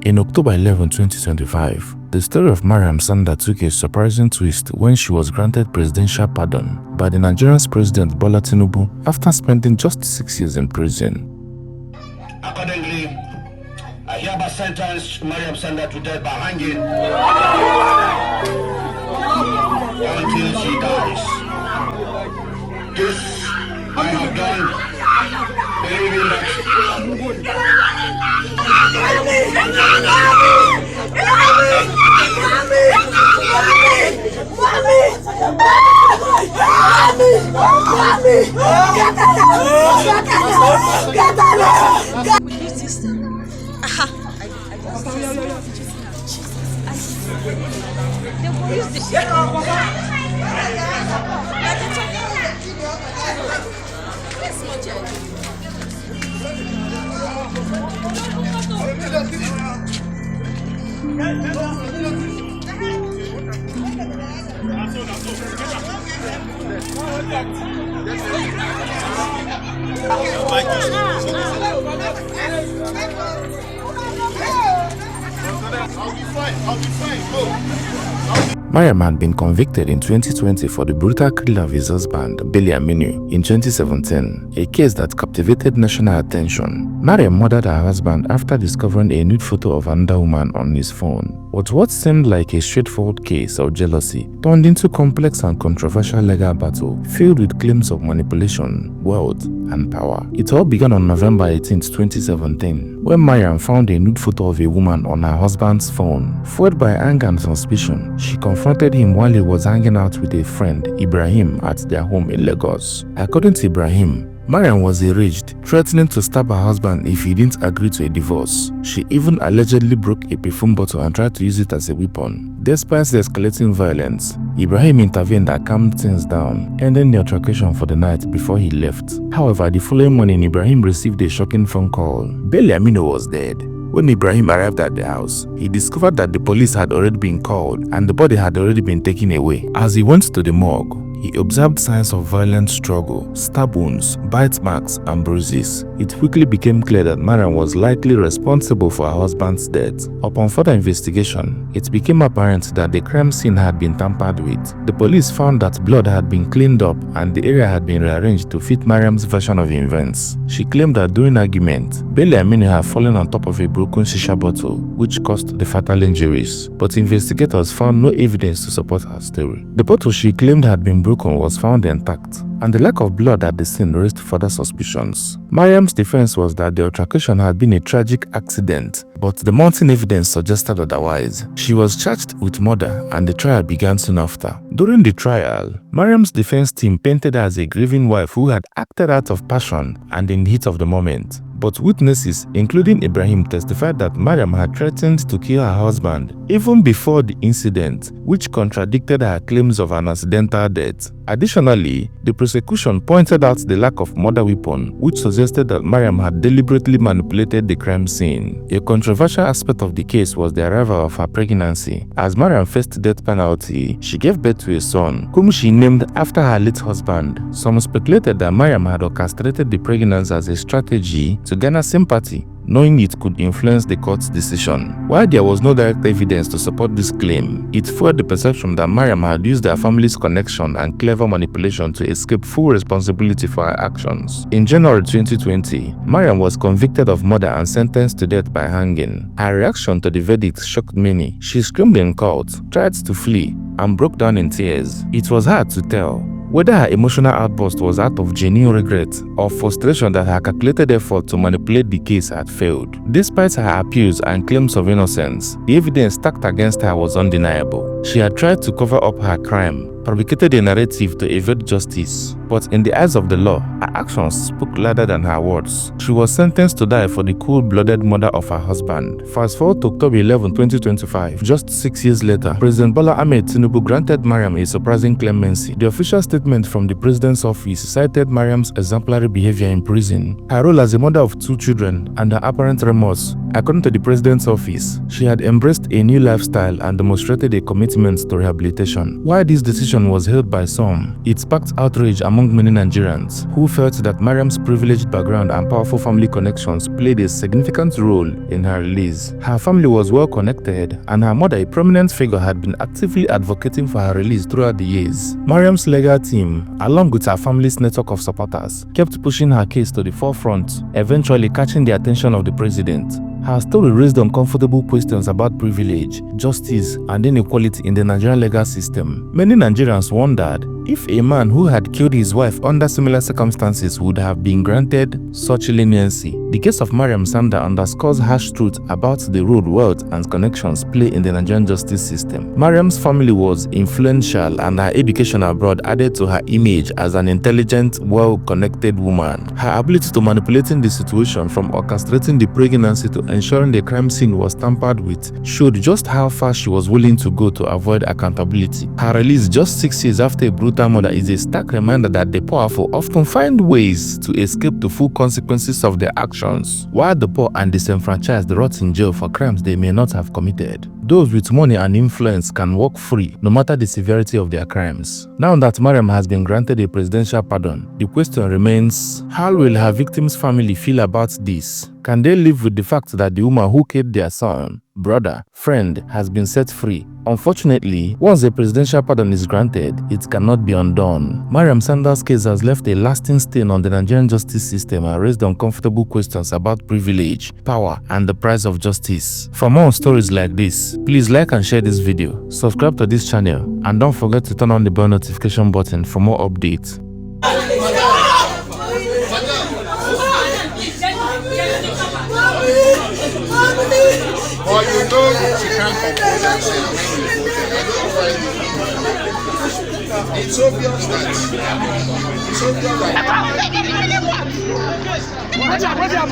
In October 11, 2025, the story of Mariam Sander took a surprising twist when she was granted presidential pardon by the Nigerian President Bola Tinubu after spending just 6 years in prison. Accordingly, I hereby sentence Mariam Sander to death by hanging until she dies. This I have done, believing that Mariam had been convicted in 2020 for the brutal killing of his husband, Biliaminu, in 2017, a case that captivated national attention. Mariam murdered her husband after discovering a nude photo of another woman on his phone. But what seemed like a straightforward case of jealousy turned into a complex and controversial legal battle filled with claims of manipulation, wealth, and power. It all began on November 18, 2017, when Mariam found a nude photo of a woman on her husband's phone. Fueled by anger and suspicion, she confronted him while he was hanging out with a friend, Ibrahim, at their home in Lagos. According to Ibrahim, Mariam was enraged, threatening to stab her husband if he didn't agree to a divorce. She even allegedly broke a perfume bottle and tried to use it as a weapon. Despite the escalating violence, Ibrahim intervened and calmed things down, ending the altercation for the night before he left. However, the following morning, Ibrahim received a shocking phone call. Biliaminu was dead. When Ibrahim arrived at the house, he discovered that the police had already been called and the body had already been taken away. As he went to the morgue, he observed signs of violent struggle, stab wounds, bite marks, and bruises. It quickly became clear that Mariam was likely responsible for her husband's death. Upon further investigation, it became apparent that the crime scene had been tampered with. The police found that blood had been cleaned up and the area had been rearranged to fit Mariam's version of events. She claimed that during argument, Biliaminu had fallen on top of a broken shisha bottle, which caused the fatal injuries. But investigators found no evidence to support her story. The bottle she claimed had been broken was found intact, and the lack of blood at the scene raised further suspicions. Mariam's defense was that the altercation had been a tragic accident, but the mounting evidence suggested otherwise. She was charged with murder and the trial began soon after. During the trial, Mariam's defense team painted her as a grieving wife who had acted out of passion and in the heat of the moment. But witnesses, including Ibrahim, testified that Mariam had threatened to kill her husband even before the incident, which contradicted her claims of an accidental death. Additionally, the prosecution pointed out the lack of murder weapon, which suggested that Mariam had deliberately manipulated the crime scene. A controversial aspect of the case was the arrival of her pregnancy. As Mariam faced death penalty, she gave birth to a son, whom she named after her late husband. Some speculated that Mariam had orchestrated the pregnancy as a strategy to garner sympathy, knowing it could influence the court's decision. While there was no direct evidence to support this claim, it fueled the perception that Mariam had used her family's connection and clever manipulation to escape full responsibility for her actions. In January 2020, Mariam was convicted of murder and sentenced to death by hanging. Her reaction to the verdict shocked many. She screamed in court, tried to flee, and broke down in tears. It was hard to tell whether her emotional outburst was out of genuine regret or frustration that her calculated effort to manipulate the case had failed. Despite her appeals and claims of innocence, the evidence stacked against her was undeniable. She had tried to cover up her crime, fabricated a narrative to evade justice, but in the eyes of the law, her actions spoke louder than her words. She was sentenced to die for the cold-blooded murder of her husband. Fast forward to October 11, 2025, just 6 years later, President Bola Tinubu granted Mariam a surprising clemency. The official statement from the president's office cited Mariam's exemplary behavior in prison, her role as a mother of 2 children, and her apparent remorse According to the president's office, she had embraced a new lifestyle and demonstrated a commitment to rehabilitation. While this decision was hailed by some, it sparked outrage among many Nigerians who felt that Mariam's privileged background and powerful family connections played a significant role in her release. Her family was well connected, and her mother, a prominent figure, had been actively advocating for her release throughout the years. Mariam's legal team, along with her family's network of supporters, kept pushing her case to the forefront, eventually catching the attention of the president. Her story raised uncomfortable questions about privilege, justice, and inequality in the Nigerian legal system. Many Nigerians wondered if a man who had killed his wife under similar circumstances would have been granted such leniency. The case of Mariam Sander underscores harsh truth about the role wealth and connections play in the Nigerian justice system. Mariam's family was influential, and her education abroad added to her image as an intelligent, well-connected woman. Her ability to manipulating the situation, from orchestrating the pregnancy to ensuring the crime scene was tampered with, showed just how far she was willing to go to avoid accountability. Her release just 6 years after a brutal murder is a stark reminder that the powerful often find ways to escape the full consequences of their actions, while the poor and disenfranchised rot in jail for crimes they may not have committed. Those with money and influence can walk free, no matter the severity of their crimes. Now that Mariam has been granted a presidential pardon, the question remains, how will her victim's family feel about this? Can they live with the fact that the woman who killed their son, brother, friend has been set free? Unfortunately, once a presidential pardon is granted, it cannot be undone. Mariam Sander's case has left a lasting stain on the Nigerian justice system and raised uncomfortable questions about privilege, power, and the price of justice. For more stories like this, please like and share this video, subscribe to this channel, and don't forget to turn on the bell notification button for more updates. But you know she can't compose herself. It's obvious that